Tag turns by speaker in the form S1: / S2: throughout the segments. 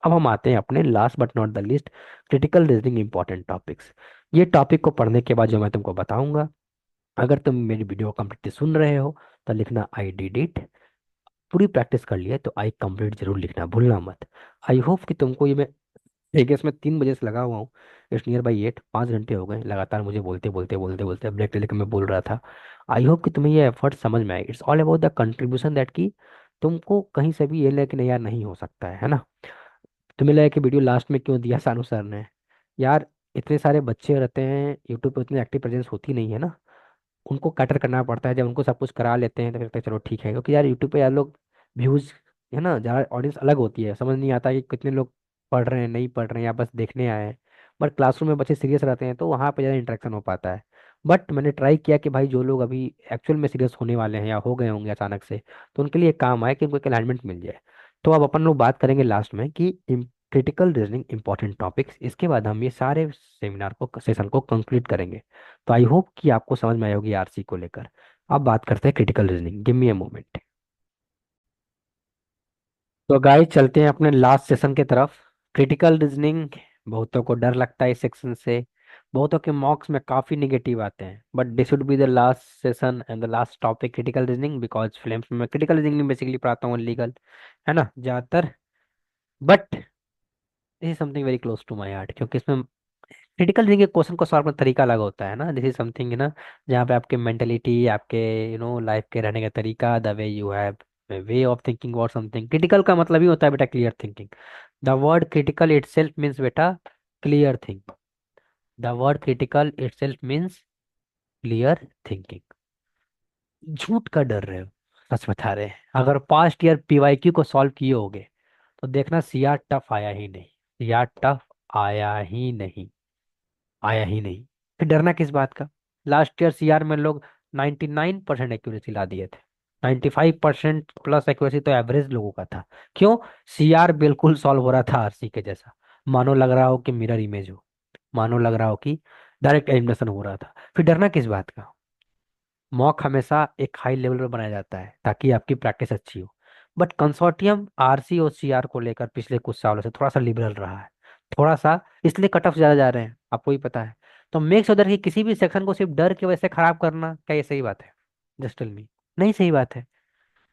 S1: अब हम आते हैं अपने last but not the list, critical reasoning important topics. ये टॉपिक को पढ़ने के बाद जो मैं तुमको बताऊंगा, अगर तुम मेरी वीडियो कंप्लीटली सुन रहे हो तो लिखना आई डिड इट। पूरी प्रैक्टिस कर लिए तो आई कंप्लीट जरूर लिखना, भूलना मत। आई होप कि तुमको ये मैं एक इसमें 3 बजे से लगा हुआ हूँ, इट्स नियर बाई 8, 5 घंटे हो गए लगातार मुझे बोलते बोलते बोलते बोलते ब्रेक ले लेकर मैं बोल रहा था। आई होप कि तुम्हें ये एफर्ट समझ में आए। It's all about the contribution that की तुमको कहीं से भी ये लेकिन यार नहीं हो सकता है ना। तुम्हें लगा कि वीडियो लास्ट में क्यों दिया सानू सर ने? यार इतने सारे बच्चे रहते हैं यूट्यूब पे, उतनी एक्टिव प्रेजेंस होती नहीं है ना, उनको कैटर करना पड़ता है। जब उनको सब कुछ करा लेते हैं तो फिर लगता है चलो ठीक है, क्योंकि यार यूट्यूब पे यार लोग व्यूज है ना, ज़्यादा ऑडियंस अलग होती है, समझ नहीं आता कि कितने लोग पढ़ रहे हैं नहीं पढ़ रहे हैं या बस देखने आए हैं। बट क्लासरूम में बच्चे सीरियस रहते हैं तो वहाँ पे ज़्यादा इंटरेक्शन हो पाता है। बट मैंने ट्राई किया कि भाई जो लोग अभी एक्चुअल में सीरियस होने वाले हैं या हो गए होंगे अचानक से, तो उनके लिए काम आए कि उनको एक अलाइनमेंट मिल जाए। तो अब अपन लोग बात करेंगे लास्ट में कि क्रिटिकल रीजनिंग इंपॉर्टेंट टॉपिक्स, इसके बाद हम ये सारे सेमिनार को सेशन को कंक्लूड करेंगे। तो आई होप कि आपको समझ में आई होगी आरसी को लेकर। अब बात करते हैं critical reasoning, give me a moment. तो गाइस चलते हैं अपने लास्ट सेशन के तरफ, क्रिटिकल रीजनिंग। बहुतों को डर लगता है इस सेक्शन से, बहुतों के मॉक्स में काफी निगेटिव आते हैं, but this should be the last session and the last topic critical reasoning, because films में मैं क्रिटिकल रीजनिंग बेसिकली पढ़ाता हूँ लीगल, है ना ज्यादातर। But this is something very close to my heart, क्योंकि इसमें क्रिटिकल थिंकिंग के क्वेश्चन को सॉल्व करने का तरीका अलग होता है ना। दिस इज समथिंग है ना, जहाँ पे आपके मेंटेलिटी, आपके लाइफ के रहने का तरीका, the way you have way of thinking और समथिंग। क्रिटिकल का मतलब ही होता है बेटा clear thinking. The word critical itself means बेटा clear think. The word critical itself means clear thinking. झूठ का डर रहे हो, सच बता रहे हैं। अगर पास्ट ईयर पीवाईक्यू को सॉल्व किए होगे तो देखना सीआर टफ आया ही नहीं, सीआर टफ आया ही नहीं, आया ही नहीं। फिर डरना किस बात का? लास्ट ईयर सीआर में लोग 99% एक्यूरेसी ला दिए थे, 95% प्लस एक्यूरेसी तो एवरेज लोगों का था। क्यों? सीआर बिल्कुल सॉल्व हो रहा था आरसी के जैसा, मानो लग रहा हो कि मिरर इमेज हो, मानो लग रहा हो कि डायरेक्ट एलिमिनेशन हो रहा था। फिर डरना किस बात का? मॉक हमेशा एक हाई लेवल पर बनाया जाता है ताकि आपकी प्रैक्टिस अच्छी हो। बट कंसोर्टियम आरसी और सीआर को लेकर पिछले कुछ सालों से थोड़ा सा लिबरल रहा है, थोड़ा सा, इसलिए कट ऑफ ज्यादा जा रहे हैं, आपको ही पता है। तो मेक श्योर कि किसी भी सेक्शन को सिर्फ डर की वजह से खराब करना, क्या ये सही बात है? जस्ट टेल मी, नहीं सही बात है।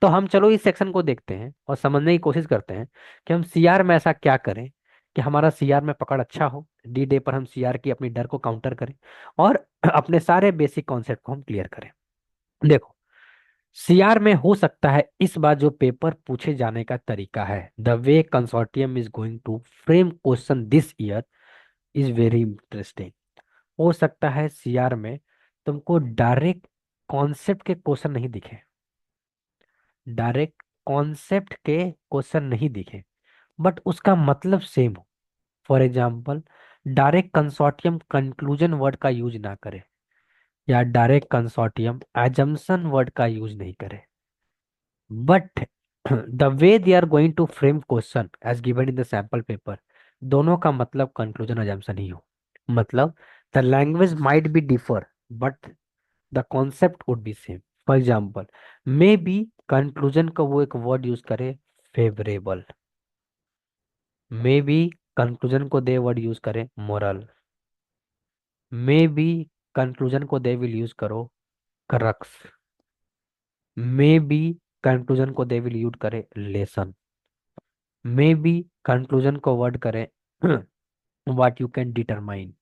S1: तो हम चलो इस सेक्शन को देखते हैं और समझने की कोशिश करते हैं कि हम सीआर में ऐसा क्या करें कि हमारा सीआर में पकड़ अच्छा हो, डी डे पर हम सीआर की अपनी डर को काउंटर करें और अपने सारे बेसिक कॉन्सेप्ट को हम क्लियर करें। देखो, सीआर में हो सकता है इस बार जो पेपर पूछे जाने का तरीका है, the way consortium is going to frame question this year is very interesting. हो सकता है सीआर में तुमको डायरेक्ट कॉन्सेप्ट के क्वेश्चन नहीं दिखे, डायरेक्ट कॉन्सेप्ट के क्वेश्चन नहीं दिखे, बट उसका मतलब सेम हो। For example, direct consortium conclusion word का यूज ना करे, या डायरेक्ट कंसोर्टियम एजम्पशन वर्ड का यूज नहीं करे, but the way they are going to frame question as given in the sample paper, दोनों का मतलब कंक्लूजन अजम्पशन ही हो। मतलब the language might be differ but the concept would be same. For example, may be conclusion का वो एक word use करे फेवरेबल, मे बी कंक्लूजन को दे वर्ड यूज करे मोरल, मे बी कंक्लूजन को दे विल यूज करो crux, may be conclusion को they will use करे लेसन, मे बी कंक्लूजन को वर्ड करें what you can determine,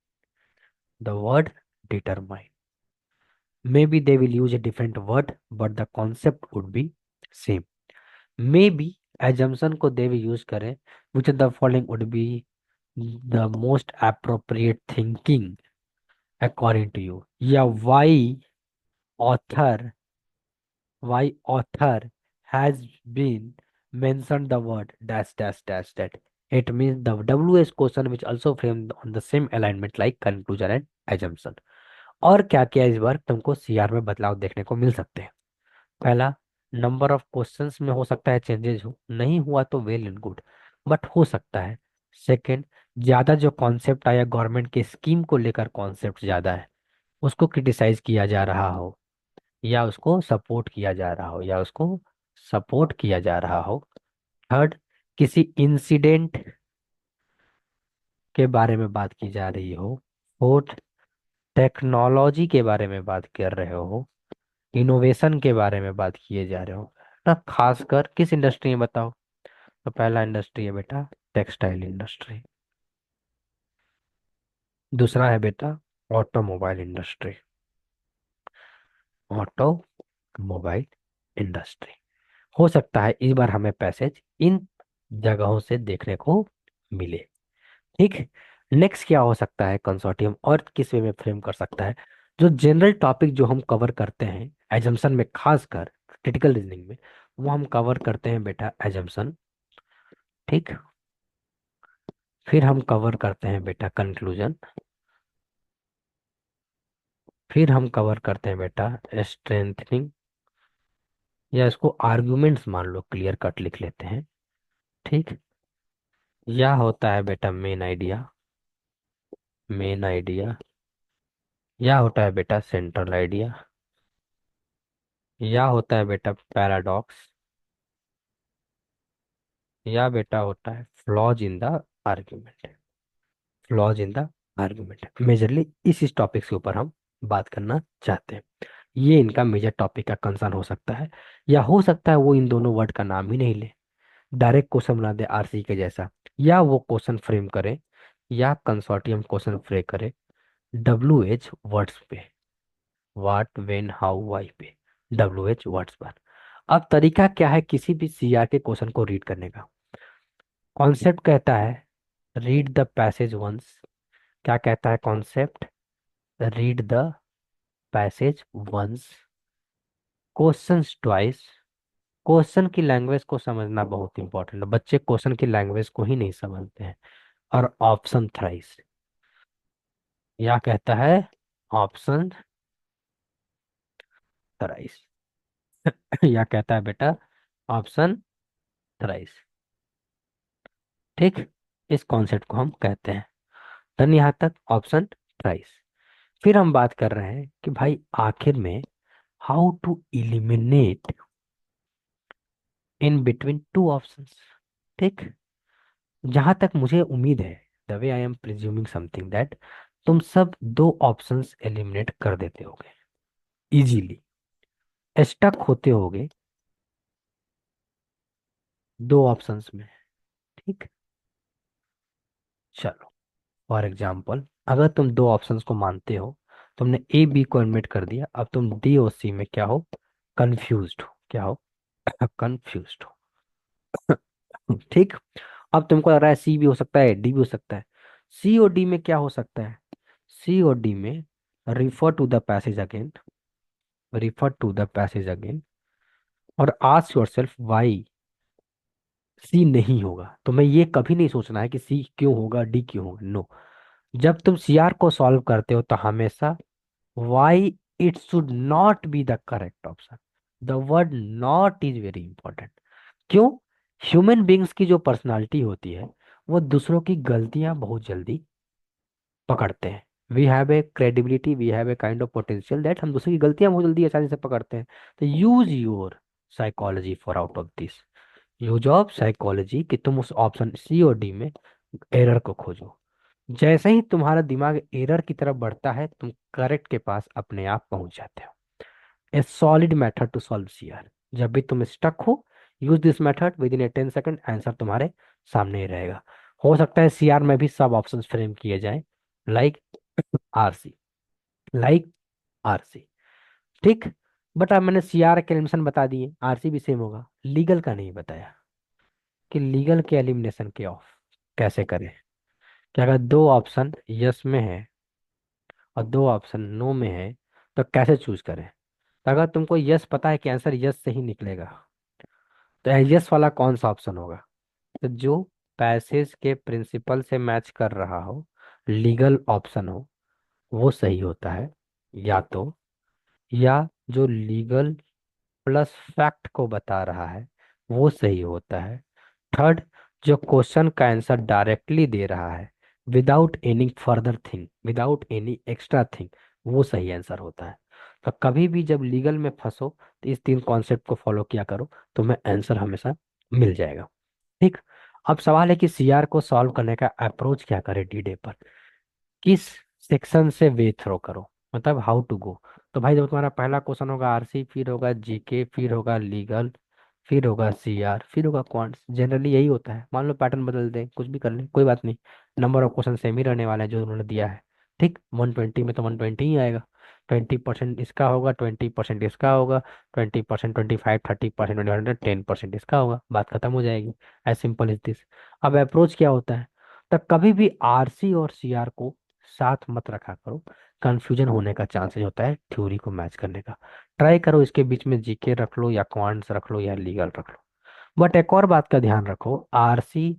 S1: the word determine. May be they will use a different word but the concept would be same. May be assumption को दे भी use करें which of the following would be the most appropriate thinking according to you, या author why author has been mentioned the word dash dash dash that. It means the WS question which also framed on the same alignment like conclusion and assumption. और क्या क्या इस बार तुमको CR में बदलाव देखने को मिल सकते हैं? पहला, नंबर ऑफ क्वेश्चंस में हो सकता है चेंजेस हो, नहीं हुआ तो वेल एंड गुड, बट हो सकता है। सेकंड, ज्यादा जो कॉन्सेप्ट आया गवर्नमेंट के स्कीम को लेकर, कॉन्सेप्ट ज्यादा है, उसको क्रिटिसाइज किया जा रहा हो या उसको सपोर्ट किया जा रहा हो, थर्ड, किसी इंसिडेंट के बारे में बात की जा रही हो, फोर्थ टेक्नोलॉजी के बारे में बात कर रहे हो, इनोवेशन के बारे में बात किए जा रहे हो ना, खासकर किस इंडस्ट्री में बताओ। तो पहला इंडस्ट्री है बेटा टेक्सटाइल इंडस्ट्री, दूसरा है बेटा ऑटोमोबाइल इंडस्ट्री, ऑटोमोबाइल इंडस्ट्री। हो सकता है इस बार हमें पैसेज इन जगहों से देखने को मिले। ठीक। नेक्स्ट क्या हो सकता है कंसोर्टियम और किस वे में फ्रेम कर सकता है, जो जनरल टॉपिक जो हम कवर करते हैं एजम्पशन में, खासकर क्रिटिकल रीजनिंग में, वो हम कवर करते हैं बेटा एजम्पशन। ठीक। फिर हम कवर करते हैं बेटा कंक्लूजन, फिर हम कवर करते हैं बेटा स्ट्रेंथनिंग, या इसको आर्गुमेंट्स मान लो, क्लियर कट लिख लेते हैं। ठीक। या होता है बेटा मेन आइडिया, मेन आइडिया, या होता है बेटा सेंट्रल आइडिया, या होता है बेटा पैराडॉक्स, या बेटा होता है flaws in the argument, flaws in the argument. Majorly इस टॉपिक के ऊपर हम बात करना चाहते हैं। ये इनका मेजर टॉपिक का कंसर्न हो सकता है, या हो सकता है वो इन दोनों वर्ड का नाम ही नहीं ले, डायरेक्ट क्वेश्चन बना दे आरसी के जैसा, या वो क्वेश्चन फ्रेम करे, या कंसोर्टियम क्वेश्चन फ्रेम करे WH वर्ड्स पे, व्हाट व्हेन हाउ वाई पे, WH वर्ड्स पर। अब तरीका क्या है किसी भी सीआर के क्वेश्चन को रीड करने का। कॉन्सेप्ट कहता है रीड द पैसेज वंस। क्या कहता है concept? Read the passage once, questions twice. Question की लैंग्वेज को समझना बहुत इंपॉर्टेंट है, बच्चे क्वेश्चन की लैंग्वेज को ही नहीं समझते हैं। और ऑप्शन थ्राइस। या कहता है ऑप्शन थ्राइस। या कहता है बेटा ऑप्शन थ्राइस। ठीक। इस कॉन्सेप्ट को हम कहते हैं। डन यहाँ तक ऑप्शन थ्राइस। फिर हम बात कर रहे हैं कि भाई आखिर में how to eliminate in between two options. ठीक। जहां तक मुझे उम्मीद है, the way I am presuming something that तुम सब दो ऑप्शंस एलिमिनेट कर देते होगे इजीली, स्टक होते होगे दो ऑप्शंस में। ठीक। चलो, फॉर एग्जाम्पल अगर तुम दो ऑप्शंस को मानते हो, तुमने ए बी को एडमिट कर दिया, अब तुम डी और सी में क्या हो? कंफ्यूज्ड हो। क्या हो? कंफ्यूज्ड हो। ठीक। अब तुमको लग रहा है सी भी हो सकता है, डी भी हो सकता है। सी और डी में क्या हो सकता है? सी और डी में refer to the passage again, refer to the passage again, और आस्क योरसेल्फ व्हाई सी नहीं होगा। तो मैं ये कभी नहीं सोचना है कि सी क्यों होगा, डी क्यों होगा, नो। जब तुम सीआर को सॉल्व करते हो तो हमेशा why it should not be the correct option. The word not is very important. क्यों? ह्यूमन बींग्स की जो पर्सनालिटी होती है, वो दूसरों की गलतियां बहुत जल्दी पकड़ते हैं। We have a credibility, we have a kind of potential that हम दूसरों की गलतियां बहुत जल्दी आसानी से पकड़ते हैं। तो use your psychology for out of this. Use of psychology कि तुम उस ऑप्शन सी और डी में एरर को खोजो। जैसे ही तुम्हारा दिमाग एरर की तरफ बढ़ता है, तुम करेक्ट के पास अपने आप पहुंच जाते हो। A solid method to solve CR. जब भी तुम स्टक हो, use this method, within a 10 second answer तुम्हारे सामने ही रहेगा। हो सकता है सीआर में भी सब ऑप्शन फ्रेम किए जाएं, लाइक आरसी, लाइक आरसी। ठीक। बट अब मैंने सीआर के एलिमिनेशन बता दिए, आरसी भी सेम होगा, लीगल का नहीं बताया कि लीगल के एलिमिनेशन के ऑफ कैसे करें। कि अगर दो ऑप्शन यस में है और दो ऑप्शन नो में है, तो कैसे चूज करें। तो अगर तुमको यस पता है कि आंसर यस से ही निकलेगा, तो यस वाला कौन सा ऑप्शन होगा? तो जो पैसेज के प्रिंसिपल से मैच कर रहा हो, लीगल ऑप्शन हो, वो सही होता है। या तो, या जो लीगल प्लस फैक्ट को बता रहा है वो सही होता है। थर्ड, जो क्वेश्चन का आंसर डायरेक्टली दे रहा है without any further thing, without any extra thing, वो सही आंसर होता है। तो कभी भी जब लीगल में फंसो तो इस तीन कॉन्सेप्ट को फॉलो किया करो, तुम्हें आंसर हमेशा मिल जाएगा। ठीक। अब सवाल है कि सीआर को सॉल्व करने का अप्रोच क्या करे डी डे पर, किस सेक्शन से वे थ्रो करो, मतलब हाउ टू गो। तो भाई जब तुम्हारा पहला क्वेश्चन होगा आरसी, फिर होगा जीके, फिर होगा लीगल, फिर होगा सीआर, फिर होगा क्वांट्स। जनरली यही होता है, मान लो पैटर्न बदल दें, कुछ भी कर लें, कोई बात नहीं। नंबर ऑफ क्वेश्चन सेम ही रहने वाला है जो उन्होंने दिया है। ठीक, 120 में तो 120 ही आएगा। 20% इसका होगा, 20% इसका होगा, 20%, 25, 30%, 10% इसका होगा, बात खत्म हो जाएगी। As simple is this. अब अप्रोच क्या होता है, तो कभी भी आरसी और सीआर को साथ मत रखा करो, कंफ्यूजन होने का चांसेस होता है थ्योरी को मैच करने का। ट्राई करो इसके बीच में जीके रख लो या क्वांट्स रख लो या लीगल रख लो। बट एक और बात का ध्यान रखो, आरसी,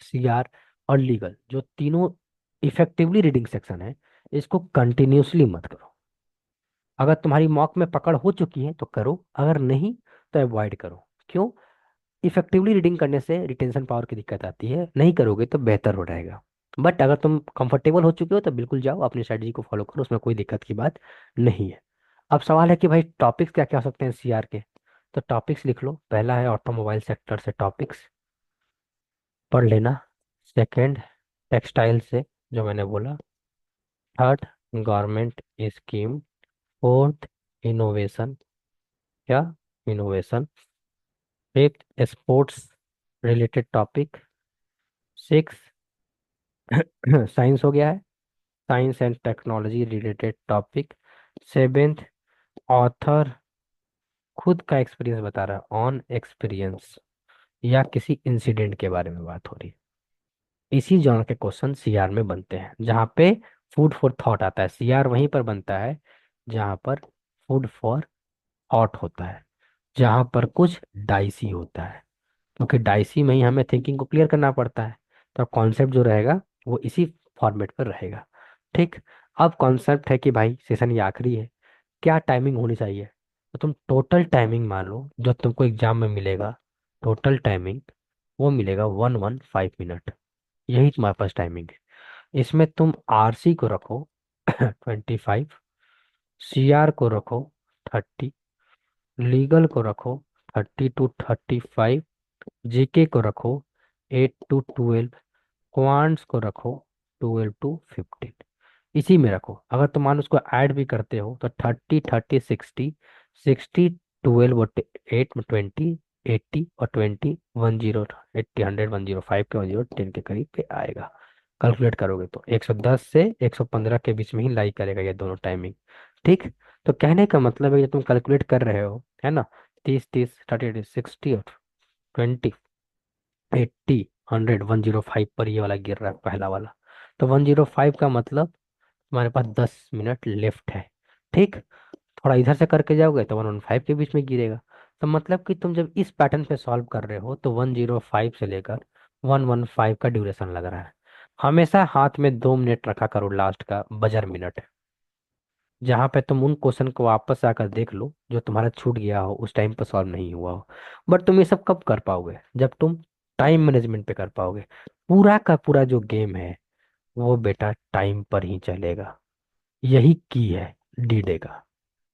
S1: सीआर और लीगल जो तीनों इफेक्टिवली रीडिंग सेक्शन है, इसको कंटिन्यूसली मत करो। अगर तुम्हारी मॉक में पकड़ हो चुकी है तो करो, अगर नहीं तो अवॉइड करो। क्यों? इफेक्टिवली रीडिंग करने से रिटेंशन पावर की दिक्कत आती है, नहीं करोगे तो बेहतर हो जाएगा। बट अगर तुम कंफर्टेबल हो चुके हो तो बिल्कुल जाओ, अपनी स्ट्रेटजी को फॉलो करो, उसमें कोई दिक्कत की बात नहीं है। अब सवाल है कि भाई टॉपिक्स क्या क्या हो सकते हैं सीआर के। तो टॉपिक्स लिख लो, पहला है ऑटोमोबाइल सेक्टर से टॉपिक्स, पढ़ लेना। सेकंड, टेक्सटाइल से, जो मैंने बोला। Third, government scheme. Fourth, innovation. क्या? Innovation. Fifth, sports related topic. Six, science हो गया है, science and technology related topic. Seventh, author खुद का एक्सपीरियंस बता रहा है, ऑन एक्सपीरियंस, या किसी इंसिडेंट के बारे में बात हो रही है। इसी जॉनर के क्वेश्चन सीआर में बनते हैं, जहाँ पे फूड फॉर थॉट आता है। सीआर वहीं पर बनता है जहाँ पर फूड फॉर थॉट होता है, जहाँ पर कुछ डाइसी होता है, क्योंकि डाइसी में ही हमें थिंकिंग को क्लियर करना पड़ता है। तो कॉन्सेप्ट जो रहेगा वो इसी फॉर्मेट पर रहेगा। ठीक। अब कॉन्सेप्ट है कि भाई सेशन ये आखिरी है, क्या टाइमिंग होनी चाहिए। तो तुम टोटल टाइमिंग मान लो जो तुमको एग्जाम में मिलेगा, टोटल टाइमिंग वो मिलेगा 115 मिनट। यही तुम्हारे पास टाइमिंग है। इसमें तुम आरसी को रखो 25, सीआर को रखो 30, लीगल को रखो 30 to 35, जीके को रखो 8 to 12, क्वांट्स को रखो 12 to 15। इसी में रखो। अगर तुम मान उसको ऐड भी करते हो तो 30, 30, 60, 60, 12 और 8, 20, 80 और 20, 10, 80, 100, 105 के 110 के करीब पे आएगा। कैलकुलेट करोगे तो 110 से 115 के बीच में ही लाई करेगा ये दोनों टाइमिंग। ठीक। तो कहने का मतलब है कि तुम कैलकुलेट कर रहे हो, है ना, 30, 30, 30, 60 और 20, 80, 100, 105 पर ये वाला गिर रहा है पहला वाला। तो 105 का मतलब तुम्हारे पास 10 मिनट लेफ्ट है। ठीक। थोड़ा इधर से करके जाओगे तो 115 के बीच में गिरेगा। तो मतलब कि तुम जब इस पैटर्न पे सॉल्व कर रहे हो तो 105 से लेकर 115 का ड्यूरेशन लग रहा है। हमेशा हाथ में 2 मिनट रखा करो, लास्ट का बजर मिनट, जहाँ पे तुम उन क्वेश्चन को वापस आकर देख लो जो तुम्हारा छूट गया हो, उस टाइम पर सॉल्व नहीं हुआ हो। बट तुम ये सब कब कर पाओगे, जब तुम टाइम मैनेजमेंट पे कर पाओगे। पूरा का पूरा जो गेम है वो बेटा टाइम पर ही चलेगा। यही की है डी डे का।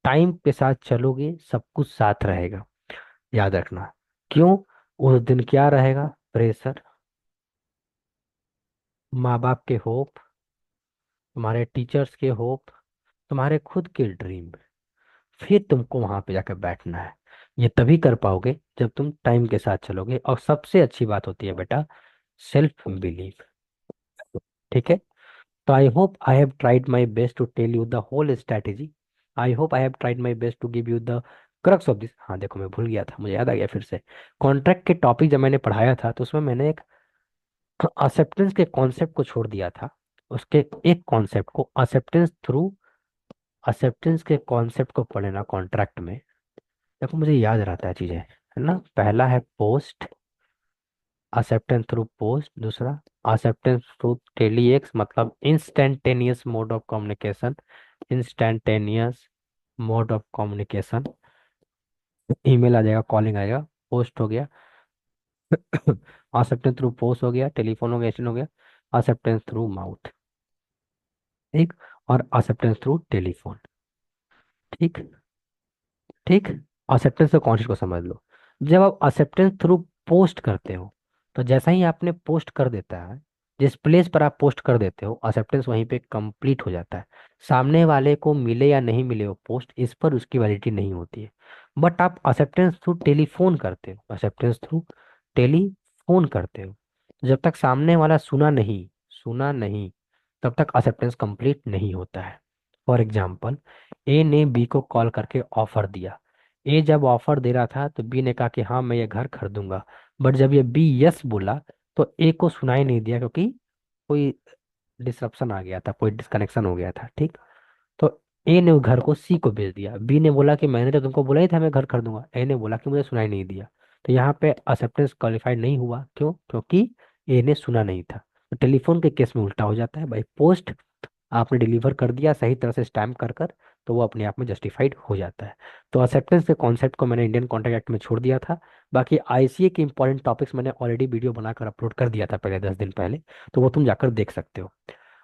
S1: टाइम के साथ चलोगे सब कुछ साथ रहेगा, याद रखना। क्यों? उस दिन क्या रहेगा, प्रेशर, माँ बाप के होप, तुम्हारे टीचर्स के होप, तुम्हारे खुद के ड्रीम, फिर तुमको वहां पे जाकर बैठना है। ये तभी कर पाओगे जब तुम टाइम के साथ चलोगे। और सबसे अच्छी बात होती है बेटा सेल्फ बिलीव। ठीक है। तो I hope I have tried my best to tell you the whole strategy. I hope I have tried my best to give you the crux of this. हाँ देखो, मैं भूल गया था, मुझे याद आ गया फिर से। कॉन्ट्रैक्ट के टॉपिक जब मैंने पढ़ाया था तो उसमें मैंने एक एक्सेप्टेंस के कॉन्सेप्ट को छोड़ दिया था। उसके एक कॉन्सेप्ट को एक्सेप्टेंस के कॉन्सेप्ट को पढ़ना कॉन्ट्रैक्ट में। देखो मुझे याद रहता है चीजें, है ना। पहला है पोस्ट, एक्सेप्टेंस थ्रू पोस्ट। दूसरा, एक्सेप्टेंस थ्रू टेलीएक्स, मतलब instantaneous mode of communication. Instantaneous mode of communication, email आ जाएगा, कॉलिंग आएगा। पोस्ट हो गया एक्सेप्टेंस थ्रू पोस्ट हो गया, टेलीफोन हो गया, एसएमएस हो गया। एक्सेप्टेंस थ्रू माउथ, ठीक, और एक्सेप्टेंस थ्रू टेलीफोन। ठीक। ठीक। एक्सेप्टेंस के कॉन्सेप्ट को समझ लो। जब आप एक्सेप्टेंस थ्रू पोस्ट करते हो तो जैसा ही आपने पोस्ट कर देता है, जिस प्लेस पर आप पोस्ट कर देते हो, एक्सेप्टेंस वहीं पे कंप्लीट हो जाता है। सामने वाले को मिले या नहीं मिले वो पोस्ट, इस पर उसकी वैलिडिटी नहीं होती है। बट आप एक्सेप्टेंस थ्रू टेलीफोन करते हो, एक्सेप्टेंस थ्रू टेलीफोन करते हो, जब तक सामने वाला सुना नहीं तब तक एक्सेप्टेंस कंप्लीट नहीं होता है। फॉर एग्जाम्पल, ए ने बी को कॉल करके ऑफर दिया। ए जब ऑफर दे रहा था तो बी ने कहा कि हाँ मैं ये घर खरीदूंगा। बट जब ये बी यस बोला तो ए को सुनाई नहीं दिया, क्योंकि कोई डिसरप्शन आ गया था, कोई डिस्कनेक्शन हो गया था, ठीक। तो ए ने उस घर को सी को भेज दिया। बी ने बोला कि मैंने तो तुमको बोला ही था मैं घर खरीदूंगा। ए ने बोला कि मुझे सुनाई नहीं दिया। तो यहाँ पे एक्सेप्टेंस क्वालिफाइड नहीं हुआ, क्यों? क्योंकि ए ने सुना नहीं था। तो टेलीफोन के केस में उल्टा हो जाता है भाई, पोस्ट आपने डिलीवर कर दिया सही तरह से स्टैम्प कर कर, तो वो अपने आप में जस्टिफाइड हो जाता है। तो एक्सेप्टेंस के कॉन्सेप्ट को मैंने इंडियन कॉन्ट्रैक्ट एक्ट में छोड़ दिया था। बाकी आईसीए के इंपॉर्टेंट टॉपिक्स मैंने ऑलरेडी वीडियो बनाकर अपलोड कर दिया था पहले 10 दिन पहले, तो वो तुम जाकर देख सकते हो।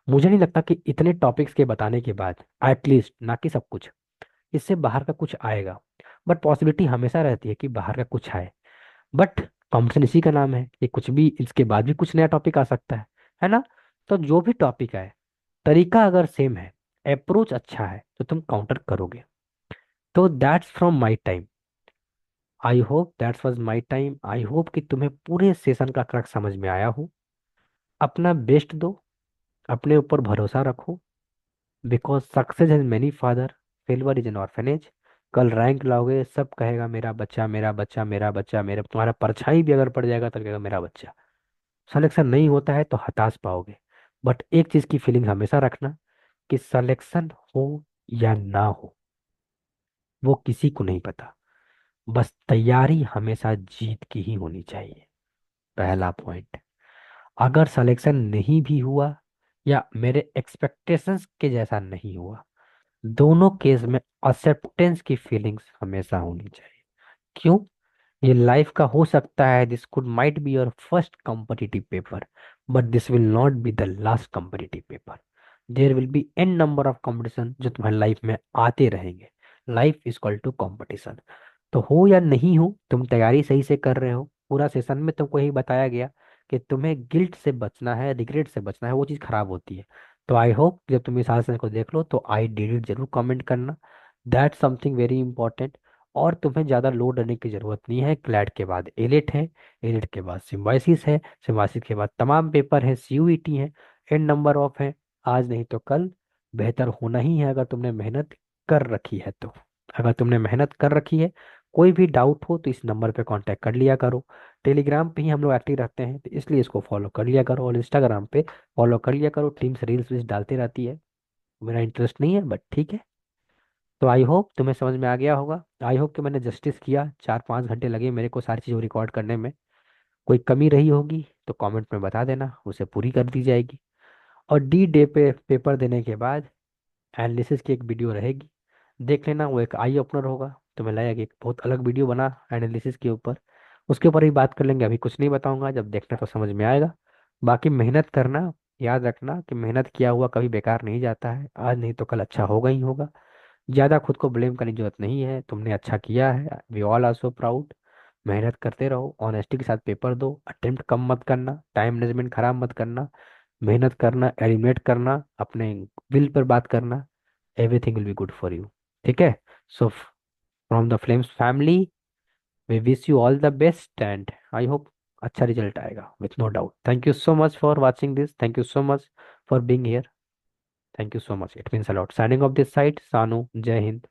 S1: मुझे नहीं लगता कि इतने टॉपिक्स के बताने के बाद, एटलीस्ट ना कि सब कुछ, इससे बाहर का कुछ आएगा। बट पॉसिबिलिटी हमेशा रहती है कि बाहर का कुछ आए। बट कॉम्पिटिशन इसी का नाम है कि कुछ भी इसके बाद भी कुछ नया टॉपिक आ सकता है ना? तो जो भी टॉपिक आए, तरीका अगर सेम है, अप्रोच अच्छा है, तो तुम काउंटर करोगे। तो that's from my time. I hope that's was my time. I hope कि तुम्हें पूरे सेशन का क्रक्स समझ में आया हो। अपना बेस्ट दो, अपने ऊपर भरोसा रखो, because success has many father, फेलवर is an orphanage. कल रैंक लाओगे, सब कहेगा मेरा बच्चा, मेरा बच्चा, मेरा बच्चा, मेरा, तुम्हारा परछाई भी अगर पड़ जाएगा तो कहेगा मेरा बच्चा। सिलेक्शन नहीं होता है तो हताश पाओगे। बट एक चीज की फीलिंग हमेशा रखना कि सिलेक्शन हो या ना हो, वो किसी को नहीं पता। बस तैयारी हमेशा जीत की ही होनी चाहिए, पहला पॉइंट। अगर सिलेक्शन नहीं भी हुआ या मेरे एक्सपेक्टेशंस के जैसा नहीं हुआ, दोनों केस में एक्सेप्टेंस की फीलिंग्स हमेशा होनी चाहिए। क्यों? ये लाइफ का हो सकता है, this could might be your first competitive paper, but this will not be the last competitive paper. There will be an number of competition जो तुम्हारी लाइफ में आते रहेंगे। Life is equal to competition. तो हो या नहीं हो, तुम तैयारी सही से कर रहे हो। पूरा सेशन में तुमको यही बताया गया कि तुम्हें गिल्ट से बचना है, रिग्रेट से बचना है, वो चीज़ खराब होती है। तो आई होप जब तुम इस सेशन को देख लो तो आई डिड इट जरूर कमेंट करना, दैट समथिंग वेरी इंपॉर्टेंट। और तुम्हें ज़्यादा लोड लेने की ज़रूरत नहीं है। क्लैट के बाद एलिट है, एलिट के बाद सिम्बायोसिस है, सिम्बायोसिस के बाद तमाम पेपर है, सीयूईटी है, एन नंबर ऑफ है। आज नहीं तो कल बेहतर होना ही है, अगर तुमने मेहनत कर रखी है तो। अगर तुमने मेहनत कर रखी है, कोई भी डाउट हो तो इस नंबर पे कांटेक्ट कर लिया करो। टेलीग्राम पे ही हम लोग एक्टिव रहते हैं, तो इसलिए इसको फॉलो कर लिया करो, और इंस्टाग्राम पे फॉलो कर लिया करो। टीम्स रील्स वील्स डालती रहती है। मेरा इंटरेस्ट नहीं है, बट ठीक है। तो आई होप तुम्हें समझ में आ गया होगा। आई होप कि मैंने जस्टिस किया। 4-5 घंटे लगे मेरे को सारी चीज़ों रिकॉर्ड करने में। कोई कमी रही होगी तो कमेंट में बता देना, उसे पूरी कर दी जाएगी। और डी डे पे पेपर देने के बाद एनालिसिस की एक वीडियो रहेगी, देख लेना। वो एक आई ओपनर होगा, तुम्हें लगेगा कि एक बहुत अलग वीडियो बना एनालिसिस के ऊपर। उसके ऊपर ही बात कर लेंगे, अभी कुछ नहीं बताऊंगा, जब देखना तो समझ में आएगा। बाकी मेहनत करना, याद रखना कि मेहनत किया हुआ कभी बेकार नहीं जाता है। आज नहीं तो कल अच्छा होगा ही होगा। ज़्यादा खुद को ब्लेम करने की जरूरत नहीं है, तुमने अच्छा किया है, we all are so proud. मेहनत करते रहो, ऑनेस्टी के साथ पेपर दो, अटेम्प्ट कम मत करना, टाइम मैनेजमेंट खराब मत करना, मेहनत करना, एलिमिनेट करना, अपने विल पर बात करना। Everything will be good for you. ठीक है? So from the flames family, we wish you all the best and I hope अच्छा रिजल्ट आएगा, with no doubt. Thank you so much for watching this, thank you so much for being here, thank you so much, it means a lot. Signing off this site, Sanu, जय हिंद।